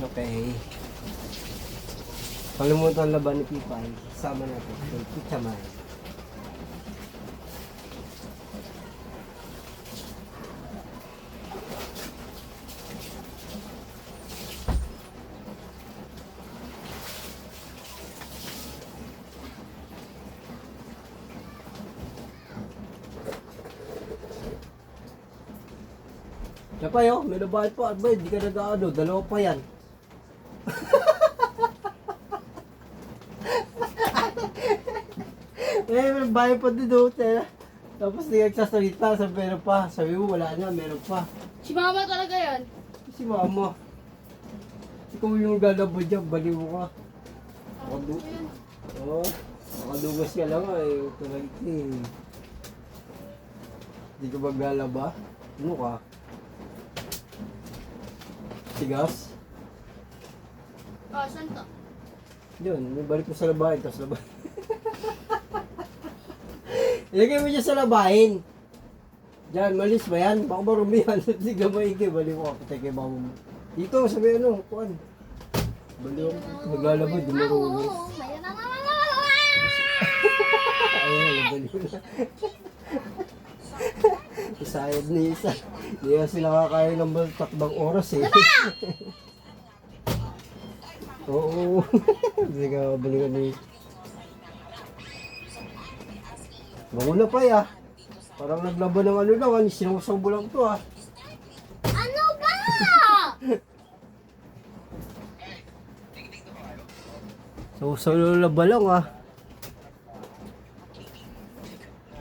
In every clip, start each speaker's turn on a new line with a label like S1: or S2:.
S1: Okay. Kalimutan laban ni Pipay. Sama natin. Kay Pichamay. Siya pa yun, may nabayad pa. Ba, hindi ka nag-ano, dalawa pa yan. May bayad pa din doon. Tapos hindi nagsasalita, sabi meron pa. Sabi mo, wala na, meron pa.
S2: Si mama talaga yan.
S1: Si mama. Ikaw yung galabod dyan, baliw ka. Oo, makadugas ka lang eh. Tulad eh. Hindi ka maglalaba? Ano ka? Tigas?
S2: Saan to?
S1: Yun, may balik mo sa labahin, tapos labahin. Ilagay mo dyan sa labahin. Diyan, malis ba yan? Baka marumi yan. Hindi ka maigi, balik mo. Patay kay mama mo. Dito, sabi ano, kuhan. Balik mo, maglalabay, dumarumi. Ayan, balik na. Isayad ni isa. Hindi na sila kakain ng takbang oras eh. Oo. Hindi ka balikan ni... Bango na pa ya. Parang naglaban ng ano lang. Sinusawbo lang to ah.
S2: Ano ba?
S1: Laba lang ah.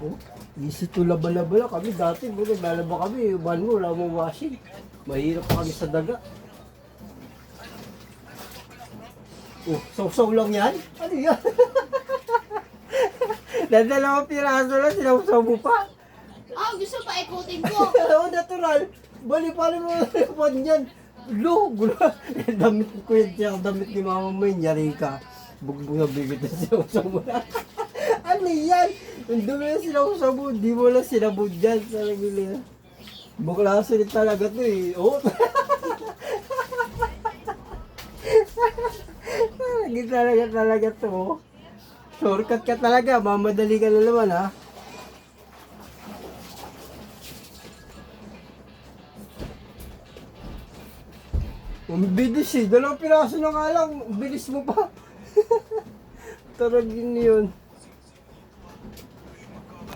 S1: Oh, easy to laba-laba lang kami. Dati naglalaba kami. Ban mo, wala mong washing. Mahirap pa kami sa daga. Oh, saw-saw lang yan? Ano yan? Dadalawang piraso lang, sinawsaw mo pa.
S2: Gusto pa ikutin ko.
S1: Oo, natural. Bali, paano mo naman yan? Lo, gula. Damit ko yan siya, damit ni mama mo yun, yari ka. Bugbog na bigit na sinawsaw mo na. Ano yan? Ang dumi na sinawsaw mo, di mo lang sinabod dyan sa nagili. Buklasin talaga to eh. Oo. Talaga to. Shortcut ka talaga, mamadali ka na naman ha. Ang bilis eh, 2 piraso na nga lang, bilis mo pa. Taragin yun.